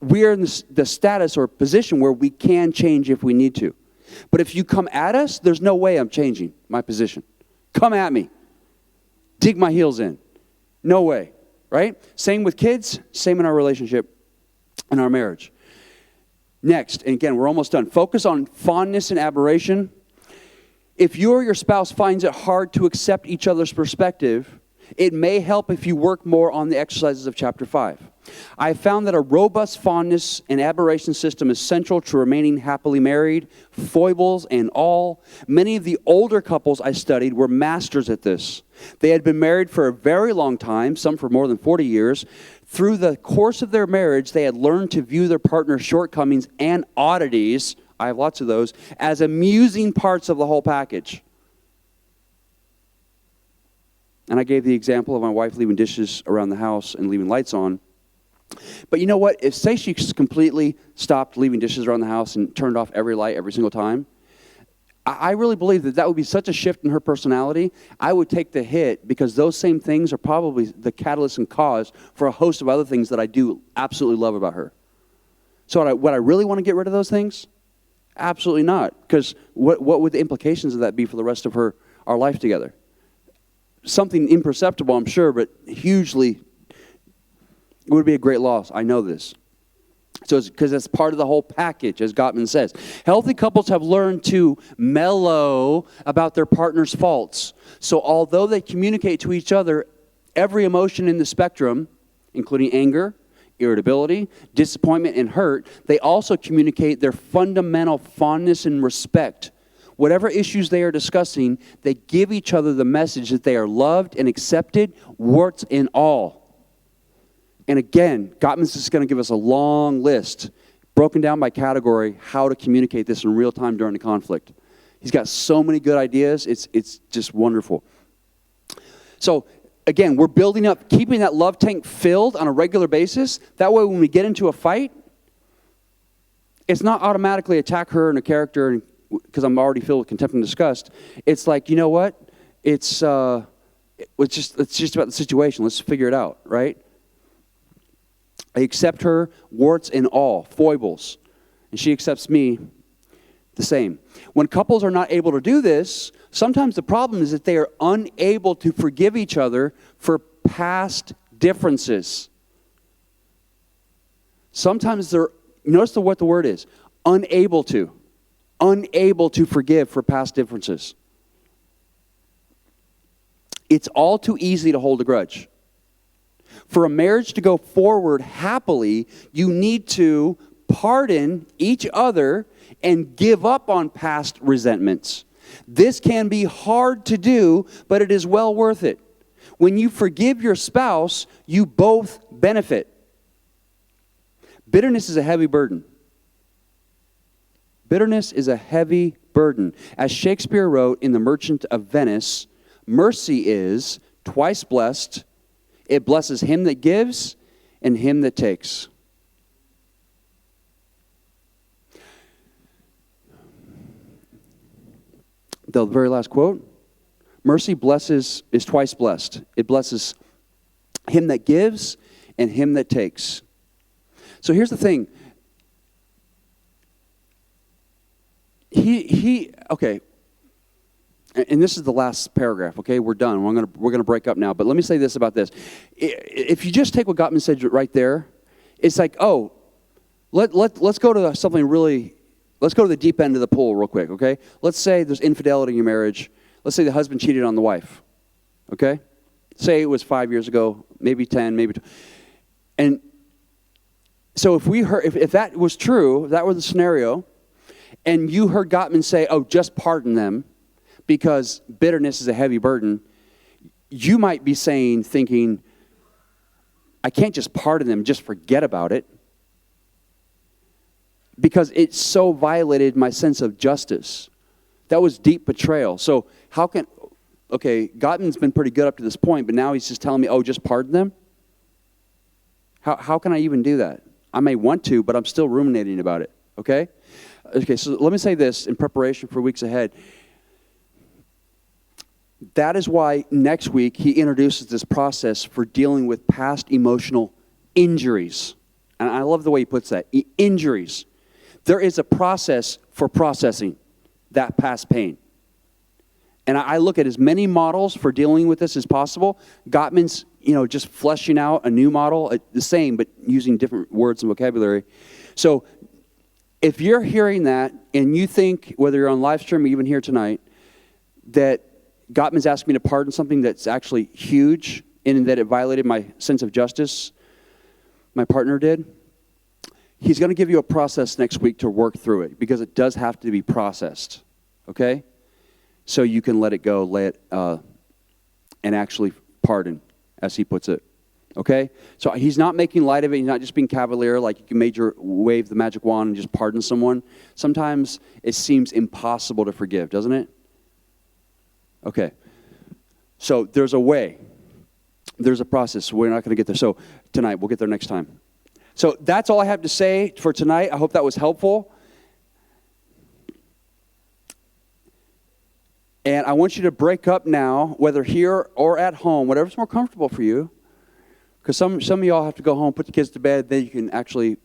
we're in the status or position where we can change if we need to. But if you come at us, there's no way I'm changing my position. Come at me. Dig my heels in. No way, right? Same with kids, same in our relationship and our marriage. Next, and again, we're almost done. Focus on fondness and admiration. If you or your spouse finds it hard to accept each other's perspective, it may help if you work more on the exercises of chapter 5. I have found that a robust fondness and admiration system is central to remaining happily married, foibles and all. Many of the older couples I studied were masters at this. They had been married for a very long time, some for more than 40 years. Through the course of their marriage, they had learned to view their partner's shortcomings and oddities, I have lots of those, as amusing parts of the whole package. And I gave the example of my wife leaving dishes around the house and leaving lights on. But you know what? If, say, she completely stopped leaving dishes around the house and turned off every light every single time, I really believe that would be such a shift in her personality. I would take the hit because those same things are probably the catalyst and cause for a host of other things that I do absolutely love about her. So would I really want to get rid of those things? Absolutely not. Because what would the implications of that be for the rest of our life together? Something imperceptible, I'm sure, but hugely. It would be a great loss. I know this. So it's because that's part of the whole package, as Gottman says. Healthy couples have learned to mellow about their partner's faults. So although they communicate to each other every emotion in the spectrum, including anger, irritability, disappointment, and hurt, they also communicate their fundamental fondness and respect. Whatever issues they are discussing, they give each other the message that they are loved and accepted, warts and all. And again, Gottman's just going to give us a long list, broken down by category, how to communicate this in real time during the conflict. He's got so many good ideas. It's just wonderful. So again, we're building up, keeping that love tank filled on a regular basis. That way when we get into a fight, it's not automatically attack her and a character because I'm already filled with contempt and disgust. It's like, you know what? It's just about the situation. Let's figure it out, right? I accept her, warts and all, foibles. And she accepts me the same. When couples are not able to do this, sometimes the problem is that they are unable to forgive each other for past differences. Sometimes notice what the word is, unable to forgive for past differences. It's all too easy to hold a grudge. For a marriage to go forward happily, you need to pardon each other and give up on past resentments. This can be hard to do, but it is well worth it. When you forgive your spouse, you both benefit. Bitterness is a heavy burden. Bitterness is a heavy burden. As Shakespeare wrote in The Merchant of Venice, mercy is twice blessed. It blesses him that gives and him that takes. The very last quote, mercy is twice blessed. It blesses him that gives and him that takes. So here's the thing. Okay. And this is the last paragraph, okay? We're done. We're gonna break up now. But let me say this about this. If you just take what Gottman said right there, it's like, oh, let's go to something really, let's go to the deep end of the pool real quick, okay? Let's say there's infidelity in your marriage. Let's say the husband cheated on the wife, okay? Say it was 5 years ago, maybe 10, maybe 2. And so if that was true, if that were the scenario, and you heard Gottman say, oh, just pardon them, because bitterness is a heavy burden, you might be thinking, I can't just pardon them, just forget about it, because it so violated my sense of justice. That was deep betrayal. So Gottman's been pretty good up to this point, but now he's just telling me, oh, just pardon them? How can I even do that? I may want to, but I'm still ruminating about it, okay? Okay, so let me say this in preparation for weeks ahead. That is why next week he introduces this process for dealing with past emotional injuries. And I love the way he puts that, injuries. There is a process for processing that past pain. And I look at as many models for dealing with this as possible. Gottman's, just fleshing out a new model, the same, but using different words and vocabulary. So if you're hearing that and you think, whether you're on live stream or even here tonight, that Gottman's asking me to pardon something that's actually huge and that it violated my sense of justice, my partner did, he's going to give you a process next week to work through it, because it does have to be processed, okay? So you can let it go, and actually pardon, as he puts it, okay? So he's not making light of it. He's not just being cavalier, like you can wave the magic wand and just pardon someone. Sometimes it seems impossible to forgive, doesn't it? Okay. So there's a way. There's a process. We're not going to get there. So tonight, we'll get there next time. So that's all I have to say for tonight. I hope that was helpful. And I want you to break up now, whether here or at home, whatever's more comfortable for you. Because some of y'all have to go home, put the kids to bed, then you can actually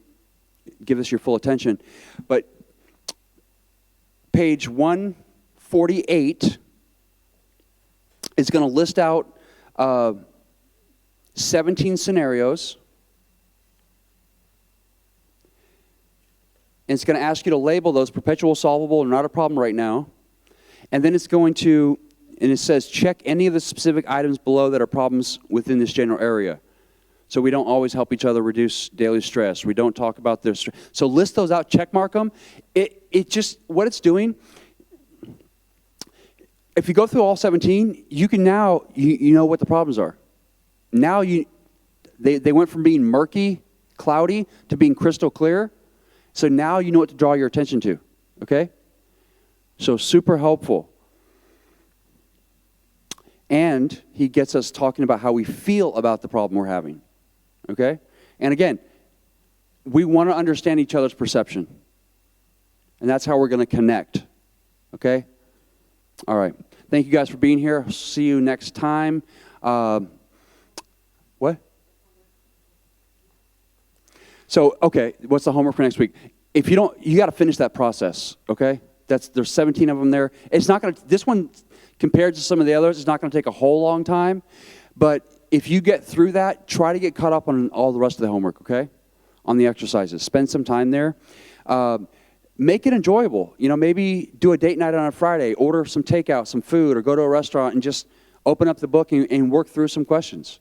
give this your full attention. But page 148 is going to list out 17 scenarios. And it's going to ask you to label those perpetual, solvable, or not a problem right now. And then it's going to, and it says, check any of the specific items below that are problems within this general area. So we don't always help each other reduce daily stress. We don't talk about their stress. So list those out, check mark them. It just, what it's doing, if you go through all 17, you can now, you know what the problems are. Now they went from being murky, cloudy, to being crystal clear. So now you know what to draw your attention to, okay? So super helpful. And he gets us talking about how we feel about the problem we're having, okay? And again, we want to understand each other's perception. And that's how we're going to connect, okay? All right. Thank you guys for being here. See you next time. What? So, okay, what's the homework for next week? If you don't, you got to finish that process, okay? There's 17 of them there. It's not going to, this one, compared to some of the others, it's not going to take a whole long time. But if you get through that, try to get caught up on all the rest of the homework, okay? On the exercises. Spend some time there. Make it enjoyable. You know, maybe do a date night on a Friday, order some takeout, some food, or go to a restaurant and just open up the book and work through some questions.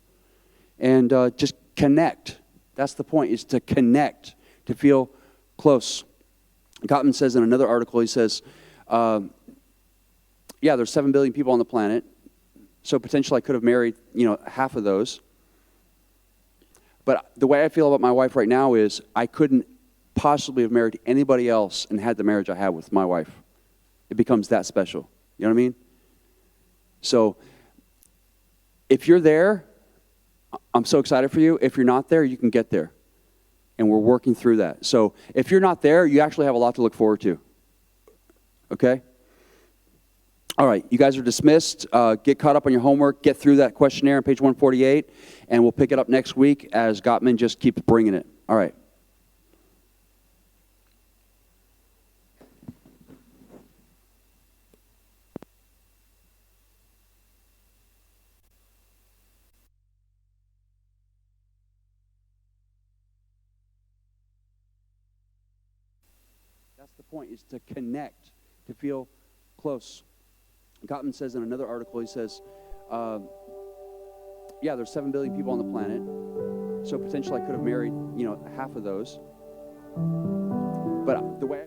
And just connect. That's the point, is to connect, to feel close. Gottman says in another article, he says, yeah, there's 7 billion people on the planet, so potentially I could have married, half of those. But the way I feel about my wife right now is I couldn't possibly have married anybody else and had the marriage I had with my wife. It becomes that special. You know what I mean? So if you're there, I'm so excited for you. If you're not there, you can get there. And we're working through that. So if you're not there, you actually have a lot to look forward to. Okay? All right, you guys are dismissed. Get caught up on your homework. Get through that questionnaire on page 148. And we'll pick it up next week as Gottman just keeps bringing it. All right. That's the point, is to connect, to feel close. Gottman says in another article, he says, yeah, there's 7 billion people on the planet, so potentially I could have married, half of those. But the way